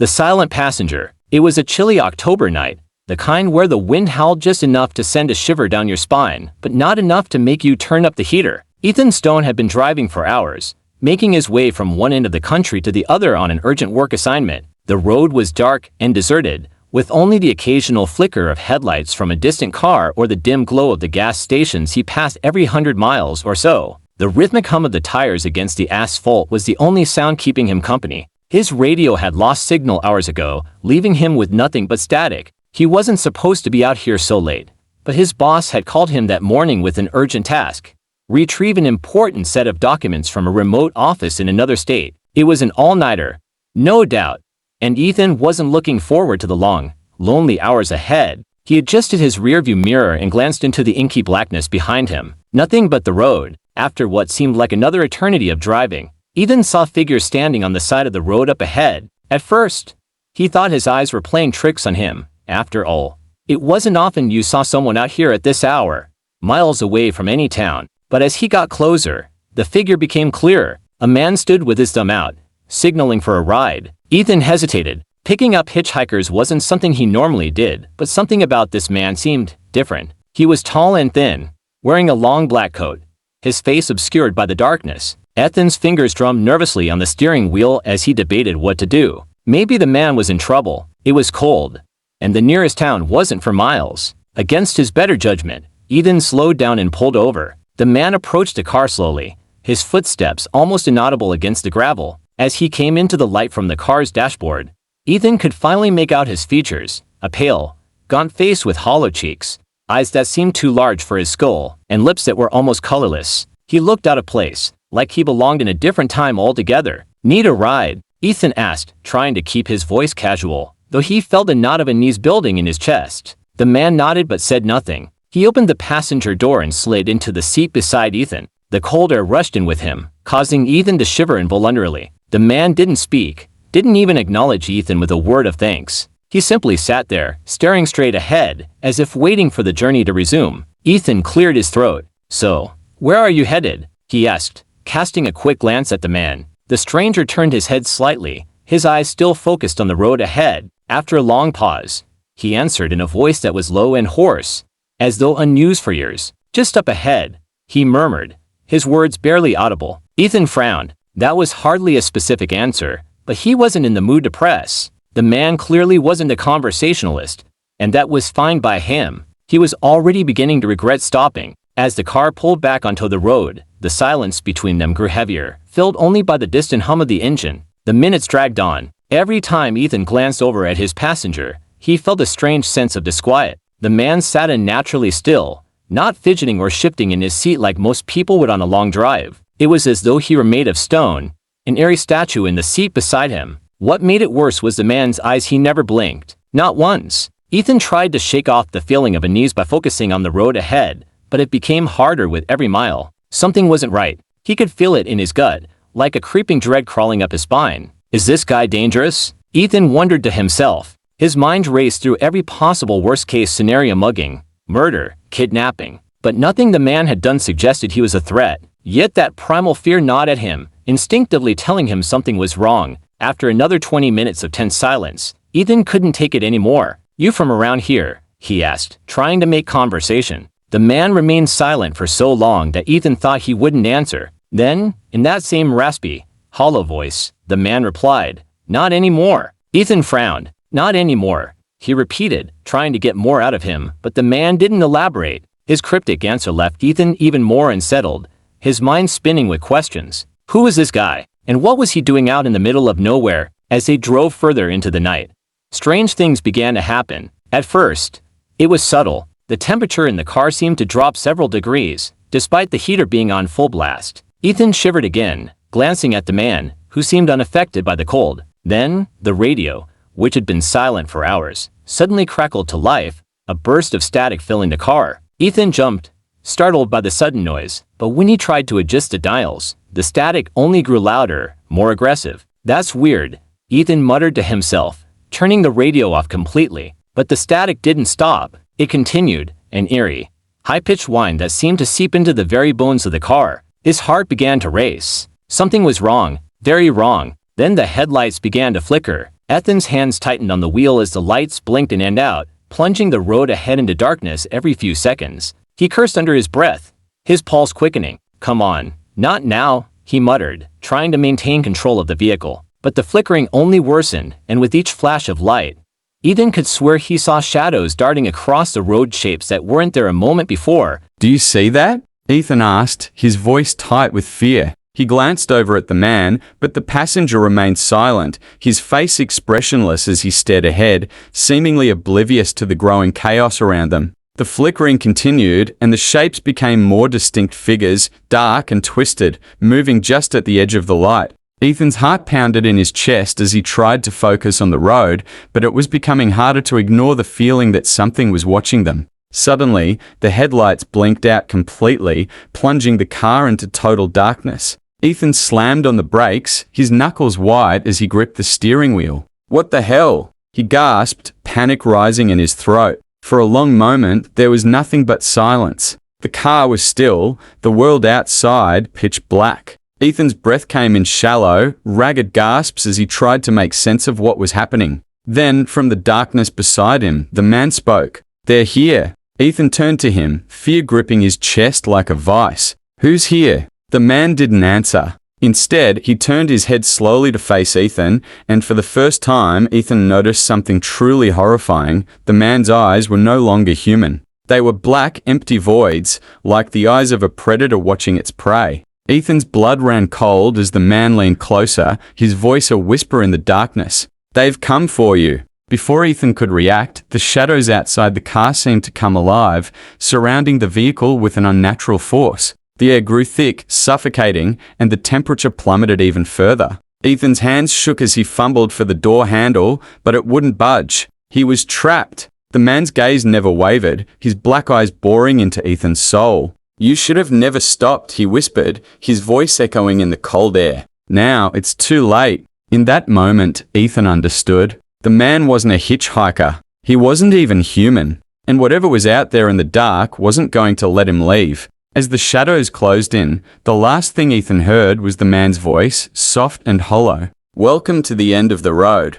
The silent passenger. It was a chilly October night, the kind where the wind howled just enough to send a shiver down your spine, but not enough to make you turn up the heater. Ethan Stone had been driving for hours, making his way from one end of the country to the other on an urgent work assignment. The road was dark and deserted, with only the occasional flicker of headlights from a distant car or the dim glow of the gas stations he passed every 100 miles or so. The rhythmic hum of the tires against the asphalt was the only sound keeping him company. His radio had lost signal hours ago, leaving him with nothing but static. He wasn't supposed to be out here so late, but his boss had called him that morning with an urgent task: retrieve an important set of documents from a remote office in another state. It was an all-nighter, no doubt, and Ethan wasn't looking forward to the long, lonely hours ahead. He adjusted his rearview mirror and glanced into the inky blackness behind him. Nothing but the road. After what seemed like another eternity of driving, Ethan saw figures standing on the side of the road up ahead. At first, he thought his eyes were playing tricks on him. After all, it wasn't often you saw someone out here at this hour, miles away from any town. But as he got closer, the figure became clearer. A man stood with his thumb out, signaling for a ride. Ethan hesitated. Picking up hitchhikers wasn't something he normally did, but something about this man seemed different. He was tall and thin, wearing a long black coat, his face obscured by the darkness. Ethan's fingers drummed nervously on the steering wheel as he debated what to do. Maybe the man was in trouble. It was cold, and the nearest town wasn't for miles. Against his better judgment, Ethan slowed down and pulled over. The man approached the car slowly, his footsteps almost inaudible against the gravel. As he came into the light from the car's dashboard, Ethan could finally make out his features: a pale, gaunt face with hollow cheeks, eyes that seemed too large for his skull, and lips that were almost colorless. He looked out of place, like he belonged in a different time altogether. "Need a ride?" Ethan asked, trying to keep his voice casual, though he felt a knot of unease building in his chest. The man nodded but said nothing. He opened the passenger door and slid into the seat beside Ethan. The cold air rushed in with him, causing Ethan to shiver involuntarily. The man didn't speak, didn't even acknowledge Ethan with a word of thanks. He simply sat there, staring straight ahead, as if waiting for the journey to resume. Ethan cleared his throat. "So, where are you headed?" he asked, casting a quick glance at the man. The stranger turned his head slightly, his eyes still focused on the road ahead. After a long pause, he answered in a voice that was low and hoarse, as though unused for years. "Just up ahead," he murmured, his words barely audible. Ethan frowned. That was hardly a specific answer, but he wasn't in the mood to press. The man clearly wasn't a conversationalist, and that was fine by him. He was already beginning to regret stopping. As the car pulled back onto the road, the silence between them grew heavier, filled only by the distant hum of the engine. The minutes dragged on. Every time Ethan glanced over at his passenger, he felt a strange sense of disquiet. The man sat unnaturally still, not fidgeting or shifting in his seat like most people would on a long drive. It was as though he were made of stone, an airy statue in the seat beside him. What made it worse was the man's eyes. He never blinked. Not once. Ethan tried to shake off the feeling of unease by focusing on the road ahead, but it became harder with every mile. Something wasn't right. He could feel it in his gut, like a creeping dread crawling up his spine. Is this guy dangerous? Ethan wondered to himself. His mind raced through every possible worst-case scenario: mugging, murder, kidnapping. But nothing the man had done suggested he was a threat. Yet that primal fear gnawed at him, instinctively telling him something was wrong. After another 20 minutes of tense silence, Ethan couldn't take it anymore. "You from around here?" he asked, trying to make conversation. The man remained silent for so long that Ethan thought he wouldn't answer. Then, in that same raspy, hollow voice, the man replied, "Not anymore." Ethan frowned. "Not anymore," he repeated, trying to get more out of him, but the man didn't elaborate. His cryptic answer left Ethan even more unsettled, his mind spinning with questions. Who was this guy? And what was he doing out in the middle of nowhere? As they drove further into the night, strange things began to happen. At first, it was subtle. The temperature in the car seemed to drop several degrees, despite the heater being on full blast. Ethan shivered again, glancing at the man, who seemed unaffected by the cold. Then, the radio, which had been silent for hours, suddenly crackled to life, a burst of static filling the car. Ethan jumped, startled by the sudden noise, but when he tried to adjust the dials, the static only grew louder, more aggressive. "That's weird," Ethan muttered to himself, turning the radio off completely. But the static didn't stop. It continued, an eerie, high-pitched whine that seemed to seep into the very bones of the car. His heart began to race. Something was wrong, very wrong. Then the headlights began to flicker, Ethan's hands tightened on the wheel as the lights blinked in and out, plunging the road ahead into darkness every few seconds. He cursed under his breath, his pulse quickening. "Come on, not now," he muttered, trying to maintain control of the vehicle. But the flickering only worsened, and with each flash of light, Ethan could swear he saw shadows darting across the road, shapes that weren't there a moment before. "Do you see that?" Ethan asked, his voice tight with fear. He glanced over at the man, but the passenger remained silent, his face expressionless as he stared ahead, seemingly oblivious to the growing chaos around them. The flickering continued, and the shapes became more distinct figures, dark and twisted, moving just at the edge of the light. Ethan's heart pounded in his chest as he tried to focus on the road, but it was becoming harder to ignore the feeling that something was watching them. Suddenly, the headlights blinked out completely, plunging the car into total darkness. Ethan slammed on the brakes, his knuckles white as he gripped the steering wheel. "What the hell?" he gasped, panic rising in his throat. For a long moment, there was nothing but silence. The car was still, the world outside pitch black. Ethan's breath came in shallow, ragged gasps as he tried to make sense of what was happening. Then, from the darkness beside him, the man spoke. "They're here." Ethan turned to him, fear gripping his chest like a vice. "Who's here?" The man didn't answer. Instead, he turned his head slowly to face Ethan, and for the first time, Ethan noticed something truly horrifying. The man's eyes were no longer human. They were black, empty voids, like the eyes of a predator watching its prey. Ethan's blood ran cold as the man leaned closer, his voice a whisper in the darkness. "They've come for you." Before Ethan could react, the shadows outside the car seemed to come alive, surrounding the vehicle with an unnatural force. The air grew thick, suffocating, and the temperature plummeted even further. Ethan's hands shook as he fumbled for the door handle, but it wouldn't budge. He was trapped. The man's gaze never wavered, his black eyes boring into Ethan's soul. "You should have never stopped," he whispered, his voice echoing in the cold air. "Now it's too late." In that moment, Ethan understood. The man wasn't a hitchhiker. He wasn't even human. And whatever was out there in the dark wasn't going to let him leave. As the shadows closed in, the last thing Ethan heard was the man's voice, soft and hollow. "Welcome to the end of the road."